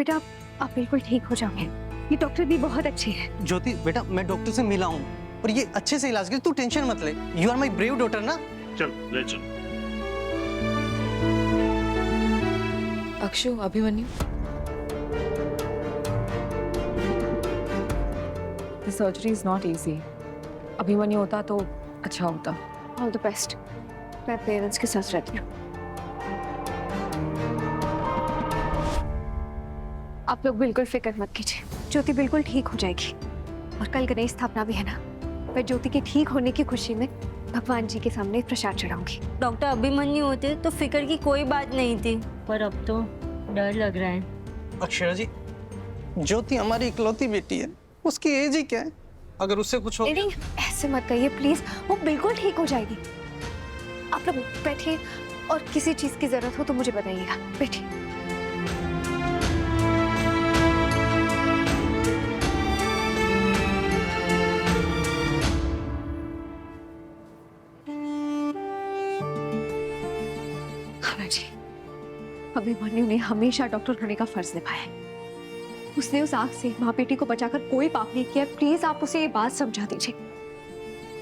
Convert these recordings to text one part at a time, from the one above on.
बेटा आप बिल्कुल ठीक हो जाओगे, ये डॉक्टर भी बहुत अच्छे हैं। ज्योति बेटा, मैं डॉक्टर से मिला हूँ और ये अच्छे से इलाज कर, तू टेंशन मत ले। You are my brave daughter ना। चल ले चल। Akshu, Abhimanyu, this surgery is not easy. Abhimanyu होता तो अच्छा होता। All the best. मैं पेरेंट्स के साथ रहती हूँ। आप लोग बिल्कुल फिक्र मत कीजिए, ज्योति बिल्कुल ठीक हो जाएगी। और कल गणेश स्थापना भी है ना, मैं ज्योति के ठीक होने की खुशी में भगवान जी के सामने प्रसाद चढ़ाऊंगी। डॉक्टर अभिमन्यु होते तो फिक्र की कोई बात नहीं थी, पर अब तो डर लग रहा है। अक्षरा जी, ज्योति हमारी इकलौती बेटी है, उसकी एज ही क्या है, अगर उससे कुछ हो। नहीं, ऐसे मत कहिए प्लीज, वो बिल्कुल ठीक हो जाएगी। आप लोग बैठिए और किसी चीज की जरूरत हो तो मुझे बताइएगा। बैठिए। हाँ जी, अभिमन्यु ने हमेशा डॉक्टर होने का फर्ज निभाया है। उसने उस आग से माँ बेटी को बचाकर कोई पाप नहीं किया। प्लीज आप उसे ये बात समझा दीजिए,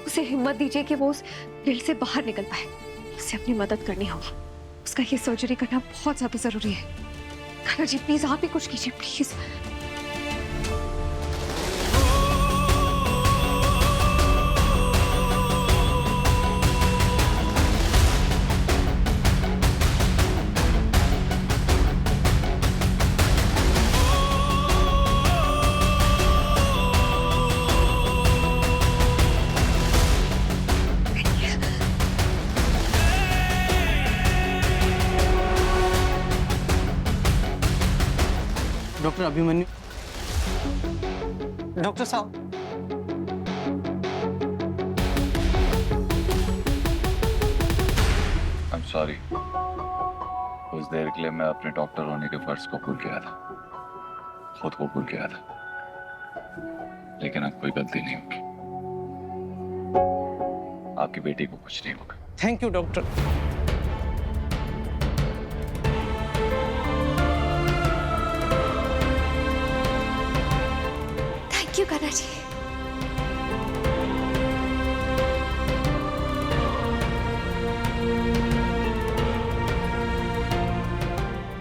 उसे हिम्मत दीजिए कि वो उस दिल से बाहर निकल पाए। उसे अपनी मदद करनी होगी, उसका ये सर्जरी करना बहुत ज्यादा जरूरी है। खाना जी प्लीज आप ही कुछ कीजिए प्लीज। डॉक्टर अभिमन्यु, डॉक्टर साहब। I'm sorry. उस देर के लिए मैं अपने डॉक्टर होने के फर्ज को भूल गया था, खुद को भूल गया था। लेकिन अब कोई गलती नहीं होगी, आपकी बेटी को कुछ नहीं होगा। Thank you doctor. Thank you Kanha ji.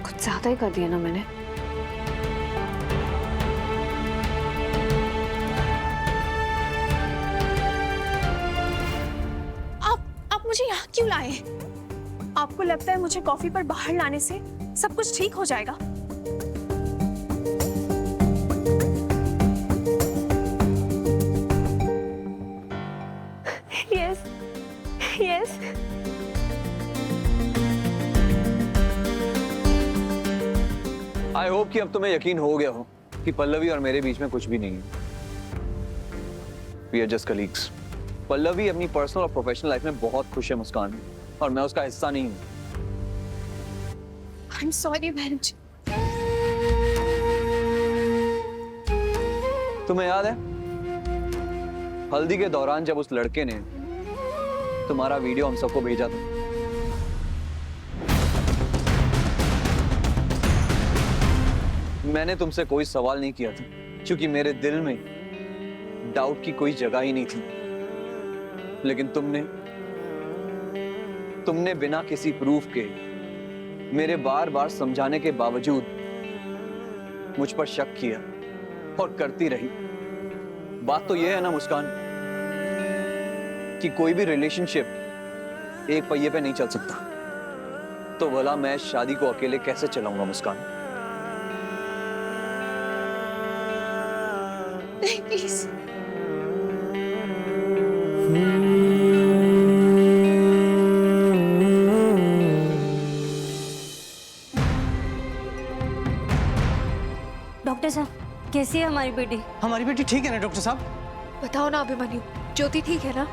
कुछ ज्यादा ही कर दिया ना मैंने। आप मुझे यहाँ क्यों लाए? आपको लगता है मुझे कॉफी पर बाहर लाने से सब कुछ ठीक हो जाएगा? Yes yes. आई होप कि अब तुम्हें यकीन हो गया हो कि पल्लवी और मेरे बीच में कुछ भी नहीं है। We are just colleagues. Pallavi अपनी पर्सनल और प्रोफेशनल लाइफ में बहुत खुश है मुस्कान, और मैं उसका हिस्सा नहीं हूँ। आई एम सॉरी बहन जी। तुम्हें याद है हल्दी के दौरान जब उस लड़के ने तुम्हारा वीडियो हम सबको भेजा था? मैंने तुमसे कोई सवाल नहीं किया था क्योंकि मेरे दिल में डाउट की कोई जगह ही नहीं थी। लेकिन तुमने बिना किसी प्रूफ के, मेरे बार बार समझाने के बावजूद मुझ पर शक किया और करती रही। बात तो यह है ना मुस्कान कि कोई भी रिलेशनशिप एक पहिए पे नहीं चल सकता, तो भला मैं शादी को अकेले कैसे चलाऊंगा मुस्कान? नहीं प्लीज। डॉक्टर साहब, कैसी है हमारी बेटी? हमारी बेटी ठीक है ना डॉक्टर साहब? बताओ ना अभिमन्यु, ज्योति ठीक है ना?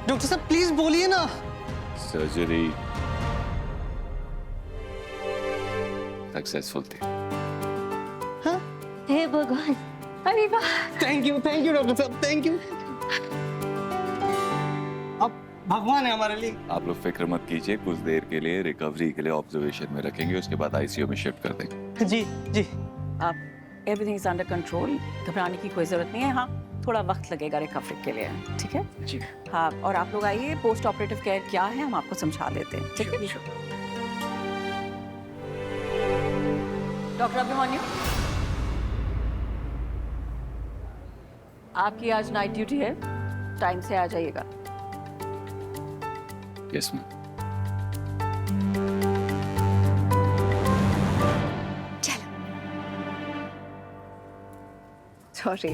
डॉक्टर साहब प्लीज बोलिए ना। सर्जरी सक्सेसफुल थी। हे भगवान, अरे वाह। थैंक यू डॉक्टर साहब, थैंक यू। अब भगवान है हमारे लिए। आप लोग फिक्र मत कीजिए, कुछ देर के लिए रिकवरी के लिए ऑब्जर्वेशन में रखेंगे, उसके बाद आईसीयू में शिफ्ट कर देंगे। जी जी। आप एवरीथिंग इज अंडर कंट्रोल, घबराने की कोई जरूरत नहीं है। हाँ, थोड़ा वक्त लगेगा रिकवरी के लिए, ठीक है जी। हाँ, और आप लोग आइए, पोस्ट ऑपरेटिव केयर क्या है हम आपको समझा देते हैं, ठीक है। डॉक्टर अभिमन्यु, आपकी आज नाइट ड्यूटी है, टाइम से आ जाइएगा। Yes ma'am. सॉरी,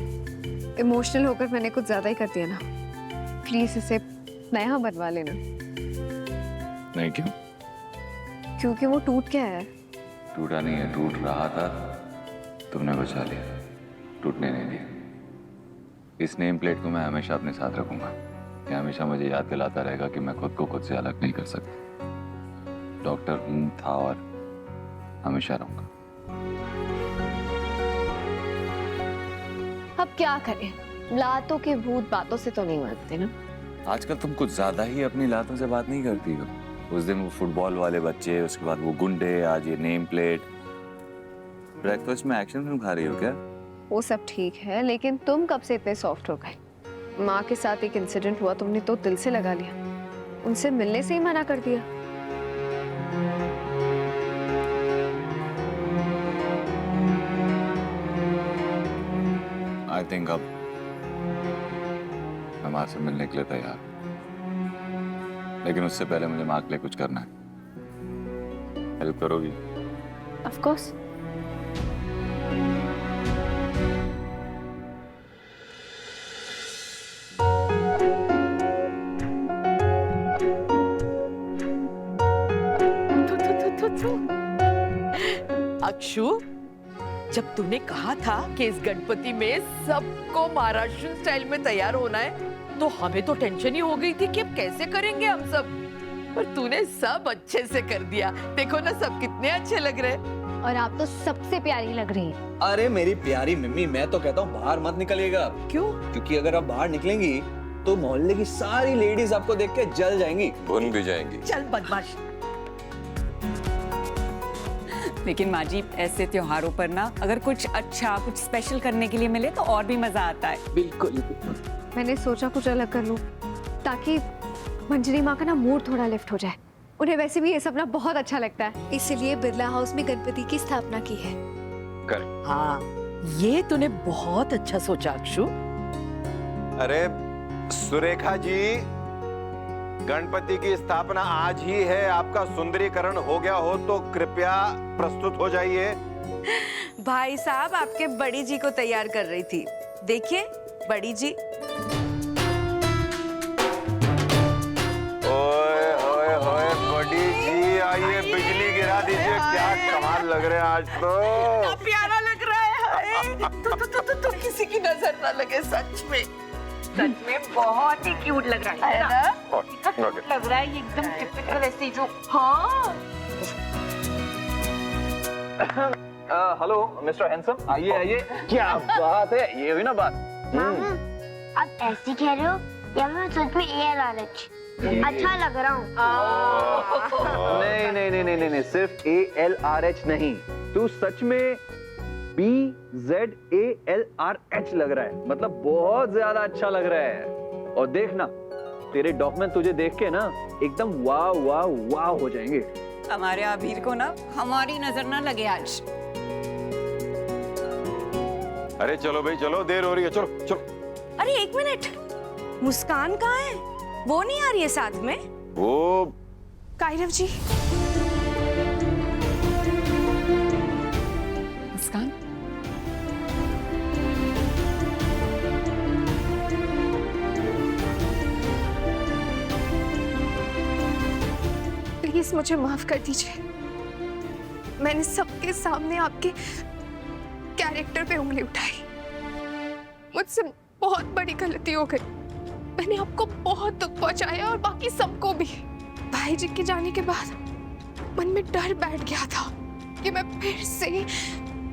इमोशनल होकर मैंने कुछ ज्यादा ही कर दिया ना। प्लीज इसे नया बनवा लेना। नहीं, क्यों? क्योंकि वो टूट गया है। टूटा नहीं है, टूट रहा था, तुमने बचा लिया, टूटने नहीं दिया। इस नेम प्लेट को मैं हमेशा अपने साथ रखूंगा। ये हमेशा मुझे याद दिलाता रहेगा कि मैं खुद को खुद से अलग नहीं कर सकता। डॉक्टर हूं, था और हमेशा रहूंगा। अब क्या करें, लातों के भूत बातों से तो नहीं मरते ना। आजकल तुम कुछ ज्यादा ही अपनी लातों से बात नहीं करती हो। उस दिन वो फुटबॉल वाले बच्चे, उसके बाद वो गुंडे, आज ये नेम प्लेट। ब्रेकफास्ट में एक्शन फिल्म खा रही हो क्या? वो सब ठीक है, लेकिन तुम कब से इतने सॉफ्ट हो गए? माँ के साथ एक इंसिडेंट हुआ, तुमने तो दिल से लगा लिया, उनसे मिलने से ही मना कर दिया। आई थिंक अब मैं माँ से मिलने के लिए तैयार, लेकिन उससे पहले मुझे माँ के लिए कुछ करना है। हेल्प करोगी? Of course. अक्षु, जब तूने कहा था कि इस गणपति में सबको महाराष्ट्र स्टाइल में तैयार होना है, तो हमें तो टेंशन ही हो गई थी कि अब कैसे करेंगे हम सब। पर तूने सब अच्छे से कर दिया। देखो ना, सब कितने अच्छे लग रहे हैं। और आप तो सबसे प्यारी लग रही हैं। अरे मेरी प्यारी मम्मी, मैं तो कहता हूँ बाहर मत निकलिएगा। क्यों? क्योंकि अगर आप बाहर निकलेंगी तो मोहल्ले की सारी लेडीज आपको देख के जल जाएंगी, भुन भी जाएंगी। चल बदमाश। लेकिन माँ जी, ऐसे त्योहारों पर ना अगर कुछ अच्छा, कुछ स्पेशल करने के लिए मिले तो और भी मजा आता है। बिल्कुल। मैंने सोचा कुछ अलग कर लूं, ताकि मंजरी माँ का ना मूड थोड़ा लिफ्ट हो जाए। उन्हें वैसे भी ये सब ना बहुत अच्छा लगता है, इसीलिए बिरला हाउस में गणपति की स्थापना की है। हाँ, ये तूने बहुत अच्छा सोचा अक्षु। अरे सुरेखा जी, गणपति की स्थापना आज ही है। आपका सुंदरीकरण हो गया हो तो कृपया प्रस्तुत हो जाइए। भाई साहब आपके बड़ी जी को तैयार कर रही थी। देखिए बड़ी जी। ओए होए होए बड़ी जी, आइए बिजली गिरा दीजिए। क्या कमाल लग रहे हैं आज तो। प्यारा लग रहा है। तो किसी की नजर ना लगे। सच में बहुत ही क्यूट लग रहा है ना? लग रहा है एकदम टिपिकल ऐसी जो। हाँ। हेलो मिस्टर हैंडसम, आइए आइए। क्या बात है, ये हुई ना बात। आप ऐसे कह रहे हो या मैं सच में ALRH अच्छा लग रहा हूँ? नहीं नहीं नहीं नहीं नहीं, सिर्फ ALRH नहीं, तू सच में BZALRH लग रहा है। मतलब बहुत ज्यादा अच्छा लग रहा है। और देखना, तेरे डॉक्यूमेंट तुझे देख के ना एकदम वाह वाह वाह हो जाएंगे। हमारे अबीर को ना हमारी नजर ना लगे आज। अरे चलो भाई चलो, देर हो रही है, चलो चलो। अरे एक मिनट, मुस्कान कहाँ है? वो नहीं आ रही है साथ में? वो कायरव जी, मुस्कान, प्लीज मुझे माफ कर दीजिए। मैंने सबके सामने आपके कैरेक्टर पे उंगली उठाई। मुझसे बहुत बड़ी गलती हो गई। मैंने आपको बहुत दुख पहुंचाया और बाकी सबको भी। भाई जी के जाने के बाद मन में डर बैठ गया था कि मैं फिर से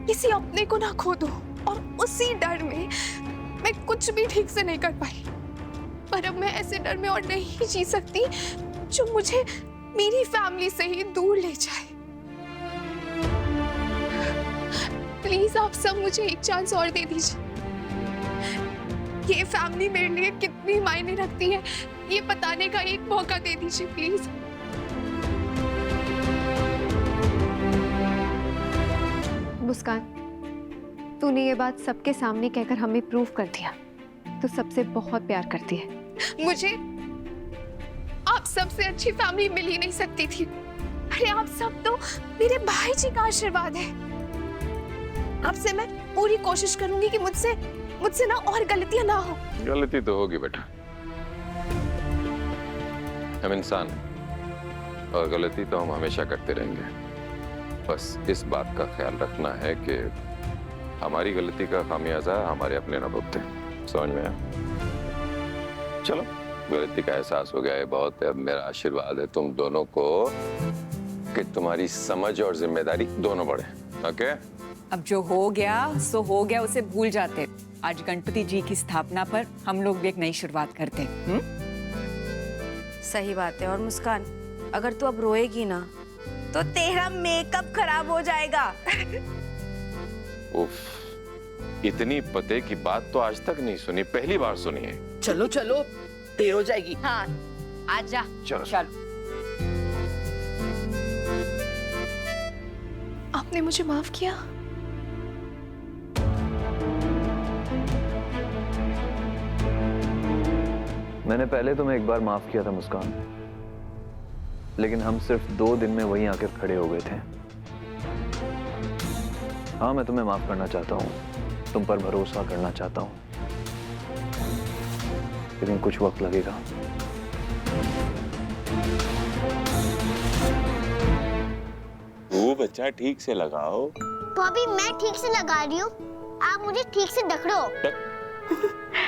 किसी अपने को ना खो दूं, और उसी डर में मैं कुछ भी ठीक से नहीं कर पाई। पर अब मैं ऐसे डर में और नहीं जी सकती जो मुझे मेरी फैमिली से ही दूर ले जाए। प्लीज आप सब मुझे एक चांस और दे दीजिए। ये फैमिली मेरे लिए कितनी मायने रखती है ये बताने का एक मौका दे दीजिए प्लीज। मुस्कान, तूने ये बात सबके सामने कहकर हमें प्रूव कर दिया तो सबसे बहुत प्यार करती है। मुझे आप सबसे अच्छी फैमिली मिल ही नहीं सकती थी। अरे आप सब तो मेरे भाई जी का आशीर्वाद है। आपसे मैं पूरी कोशिश करूंगी कि मुझसे ना और गलतियां ना हो। गलती तो होगी बेटा, हम इंसान और गलती तो हम हमेशा करते रहेंगे। बस इस बात का ख्याल रखना है कि हमारी गलती का खामियाजा हमारे अपने न भुगते। समझ में आया? चलो, गलती का एहसास हो गया है बहुत। अब मेरा आशीर्वाद है तुम दोनों को कि तुम्हारी समझ और जिम्मेदारी दोनों बढ़े। ओके? अब जो हो गया सो हो गया, उसे भूल जाते। आज गणपति जी की स्थापना पर हम लोग भी एक नई शुरुआत करते हैं। सही बात है। और मुस्कान, अगर तू अब रोएगी ना तो तेरा मेकअप खराब हो जाएगा। उफ, इतनी पते की बात तो आज तक नहीं सुनी, पहली बार सुनी है। चलो चलो, देर हो जाएगी। हाँ, आजा। चलो। आपने मुझे माफ किया? मैंने पहले तुम्हें एक बार माफ किया था मुस्कान, लेकिन हम सिर्फ 2 दिन में वहीं आकर खड़े हो गए थे। हाँ, मैं तुम्हें माफ करना चाहता हूँ, तुम पर भरोसा करना चाहता हूँ, लेकिन कुछ वक्त लगेगा। वो बच्चा ठीक से लगाओ। भाभी मैं ठीक से लगा रही हूँ, आप मुझे ठीक से ढकड़ो।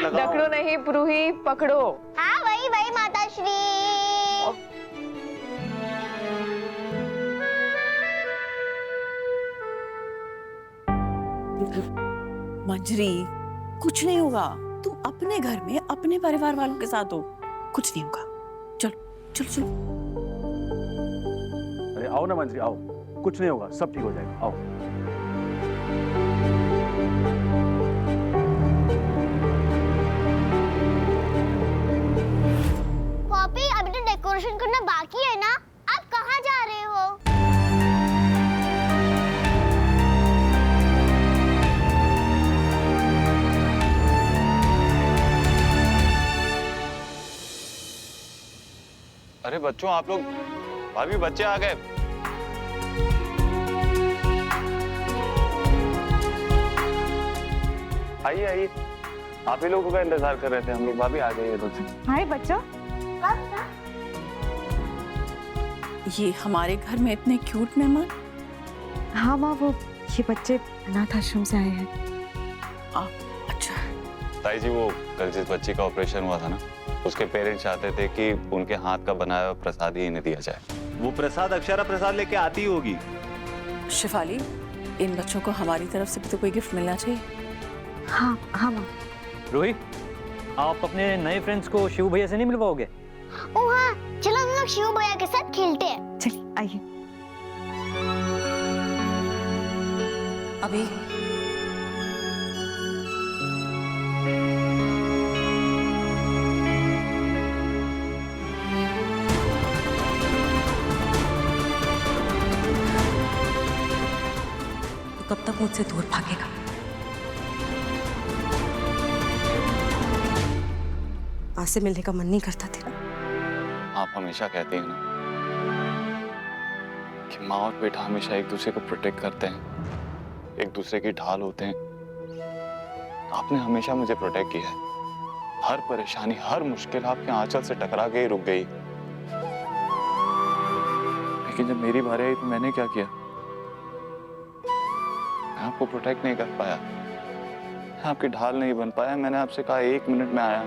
डकड़ो नहीं प्रूही, पकड़ो। हाँ वही वही माताश्री। मंजरी, कुछ नहीं होगा। तू अपने घर में अपने परिवार वालों के साथ हो, कुछ नहीं होगा। चलो चलो चलो। अरे आओ ना मंजरी, आओ, कुछ नहीं होगा, सब ठीक हो जाएगा। आओ। पॉपी, अभी तो डेकोरेशन करना बाकी है ना, आप कहाँ जा रहे हो? अरे बच्चों, आप लोग, भाभी बच्चे आ गए। आइए आइए, आप ही लोगों का इंतजार कर रहे थे हम लोग। भाभी आ जाइए तो। हाय बच्चों। ये हमारे घर में इतने क्यूट मेहमान। हाँ माँ, वो ये बच्चे अनाथ आश्रम से आए हैं। अच्छा। ताई जी, वो कल जिस बच्ची का ऑपरेशन हुआ था ना, उसके पेरेंट्स चाहते थे कि उनके हाथ का बनाया हुआ प्रसाद ही इन्हें दिया जाए। वो प्रसाद अक्षरा प्रसाद लेके आती होगी। शिफाली, इन बच्चों को हमारी तरफ से भी तो कोई गिफ्ट मिलना चाहिए। हाँ हाँ माँ। रोहित, आप अपने नए फ्रेंड्स को शिव भैया से नहीं मिलवाओगे? ओह हाँ, चलो हम लोग शिव भैया के साथ खेलते हैं। चलिए आइए। अभी तो कब तक मुझसे दूर भागेगा? आज से मिलने का मन नहीं करता था। आप हमेशा कहते हैं ना कि माँ और बेटा हमेशा एक दूसरे को प्रोटेक्ट करते हैं, एक दूसरे की ढाल होते हैं। आपने हमेशा मुझे प्रोटेक्ट किया है। हर परेशानी, हर मुश्किल आपके आंचल से टकरा के ही रुक गई। लेकिन जब मेरी बारी आई तो मैंने क्या किया? मैं आपको प्रोटेक्ट नहीं कर पाया, मैं आपकी ढाल नहीं बन पाया। मैंने आपसे कहा 1 मिनट में आया।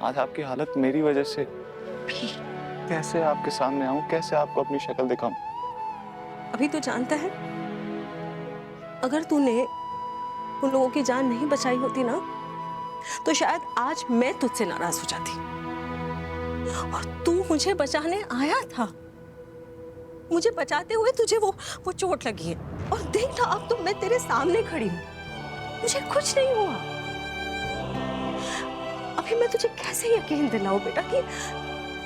आज आपकी हालत मेरी वजह से। कैसे आपके सामने आऊं, कैसे आपको अपनी शक्ल दिखाऊं? अभी तो जानता है, अगर तूने उन लोगों की जान नहीं बचाई होती ना, तो शायद आज मैं तुझसे नाराज हो जाती। और तू मुझे बचाने आया था, मुझे बचाते हुए तुझे वो चोट लगी है। और देख ना, अब तो मैं तेरे सामने खड़ी हूँ, मुझे कुछ नहीं हुआ। अभी मैं तुझे कैसे यकीन दिलाऊं बेटा कि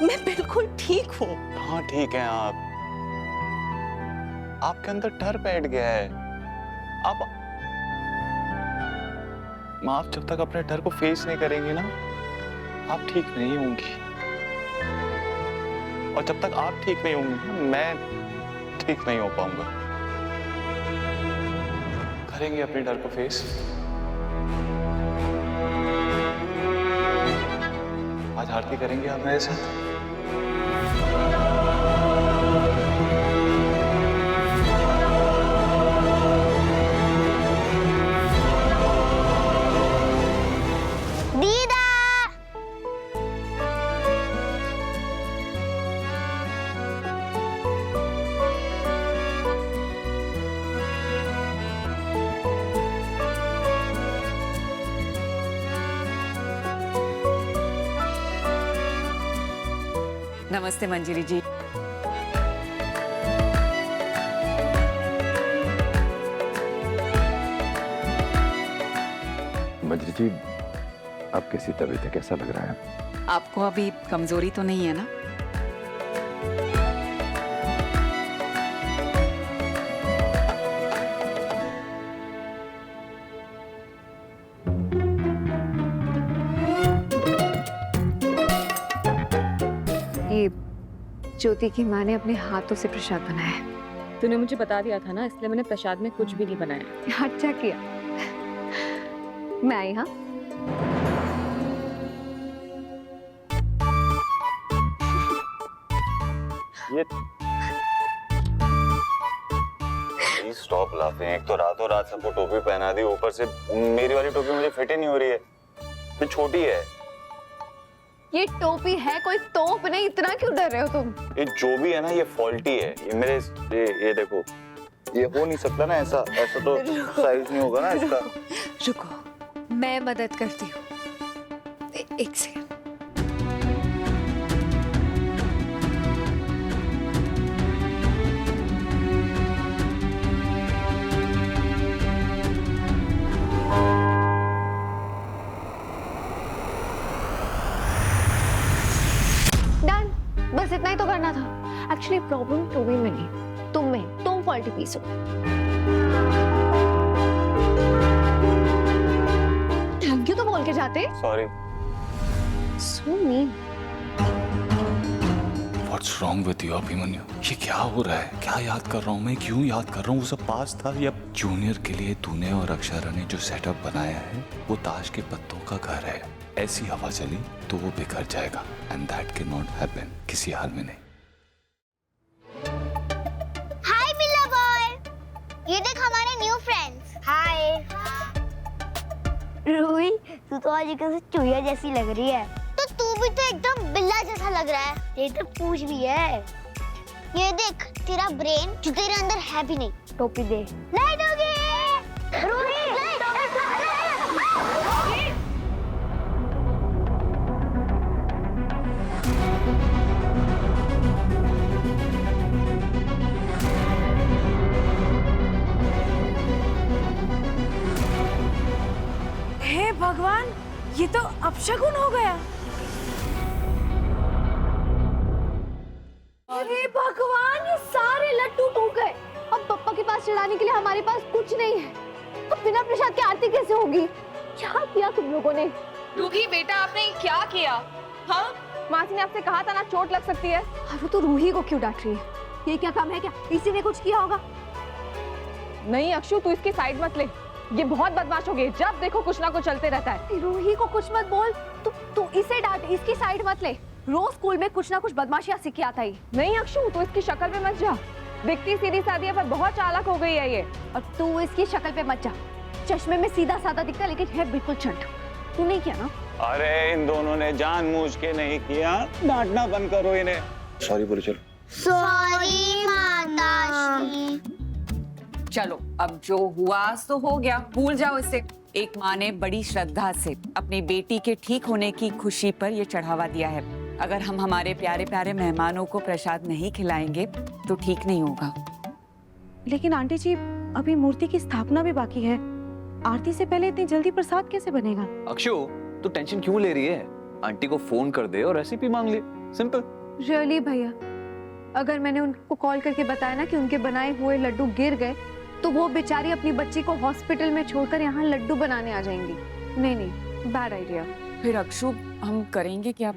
मैं बिल्कुल ठीक हूँ। हाँ ठीक है आप, आपके अंदर डर बैठ गया है। आप जब तक अपने डर को फेस नहीं करेंगी ना, आप ठीक नहीं होंगी। और जब तक आप ठीक नहीं होंगी, मैं ठीक नहीं हो पाऊंगा। करेंगे अपने डर को फेस। आज आरती करेंगे आप मेरे साथ? नमस्ते मंजरी जी। मंजरी जी, आप कैसी तबीयत है, कैसा लग रहा है? आपको अभी कमजोरी तो नहीं है ना? ये ज्योति की माँ ने अपने हाथों से प्रसाद बनाया है। तूने मुझे बता दिया था ना, इसलिए मैंने प्रसाद में कुछ भी नहीं बनाया। अच्छा किया। मैं आई। हाँ, ये स्टॉप लाफिंग। एक तो रातों रात सबको टोपी पहना दी, ऊपर से मेरी वाली टोपी मुझे फिट ही नहीं हो रही है, फिर छोटी है। ये टोपी है, कोई तोप नहीं। इतना क्यों डर रहे हो तुम? ये जो भी है ना, ये फॉल्टी है। ये मेरे ये देखो, ये हो नहीं सकता ना ऐसा। ऐसा तो साइज नहीं होगा ना इसका। रुको, मैं मदद करती हूँ। एक सेकंड। बस इतना ही तो करना था। एक्चुअली प्रॉब्लम टोबी में नहीं, तुम में। तुम फॉल्टी पीस हो। थैंक यू तो बोल के जाते। Sorry. So mean. What's wrong with you, Abhimanyu? ये क्या हो रहा है? क्या याद कर रहा हूँ मैं? क्यों याद कर रहा हूँ? वो सब पास था या जूनियर के लिए तूने और अक्षरा ने जो सेटअप बनाया है, वो ताश के पत्तों का घर है। ऐसी हवा चली तो वो बिखर जाएगा। And that can not happen, किसी हाल में नहीं। हाय बिल्ला बॉय, ये देख हमारे न्यू फ्रेंड्स। हाय रूही, तू तो आज एकदम से चूहिया जैसी लग रही है। तो तू भी तो एकदम बिल्ला जैसा लग रहा है। तेरी तो पूंछ भी है। ये देख, तेरा ब्रेन जो तेरे अंदर है भी नहीं। टोपी दे। नहीं दोगे रूही। हे भगवान, ये तो अपशगुन हो गया। अरे भगवान, ये सारे लड्डू टूट गए। अब पप्पा के पास चढ़ाने के लिए हमारे पास कुछ नहीं है, तो बिना प्रसाद की आरती कैसे होगी? क्या किया तुम लोगों ने? रूही बेटा, आपने क्या किया? हाँ, मासी ने आपसे कहा था ना, चोट लग सकती है। वो तो रूही को क्यों डांट रही है? ये क्या काम है? क्या इसी ने कुछ किया होगा? नहीं अक्षु, तू इसकी साइड मत ले। ये बहुत बदमाश हो गई, जब देखो कुछ ना कुछ चलते रहता है। रूही को कुछ मत बोल। तू इसे डांट, इसकी साइड मत ले। रोज स्कूल में कुछ ना कुछ बदमाशियां सीख के आता ही। नहीं अक्षु, तू इसकी शक्ल पे मत जा। दिखती सीधी सादी है पर बहुत चालाक हो गई है ये। और तू इसकी शक्ल पे मत जा। चश्मे में सीधा साधा दिखता लेकिन है बिल्कुल चंट। तू नहीं किया ना? अरे इन दोनों ने जानबूझ के नहीं किया। डांटना बंद करो इन्हें। सॉरी बोलो। चलो सॉरी माताश्री। चलो, अब जो हुआ सो हो गया, भूल जाओ इसे। एक माँ ने बड़ी श्रद्धा से अपनी बेटी के ठीक होने की खुशी पर ये चढ़ावा दिया है। अगर हम हमारे प्यारे प्यारे मेहमानों को प्रसाद नहीं खिलाएंगे तो ठीक नहीं होगा। लेकिन आंटी जी, अभी मूर्ति की स्थापना भी बाकी है। आरती से पहले इतनी जल्दी प्रसाद कैसे बनेगा? अक्षु, तू टेंशन क्यों ले रही है? आंटी को फोन कर दे और रेसिपी मांग ले, सिंपल। रियली भैया, अगर मैंने उनको कॉल करके बताया ना कि उनके बनाए हुए लड्डू गिर गए, तो वो बेचारी अपनी बच्ची को हॉस्पिटल में छोड़कर यहाँ लड्डू बनाने आ जाएंगी। नहीं नहीं, बैड आइडिया। फिर अक्षु, हम करेंगे क्या?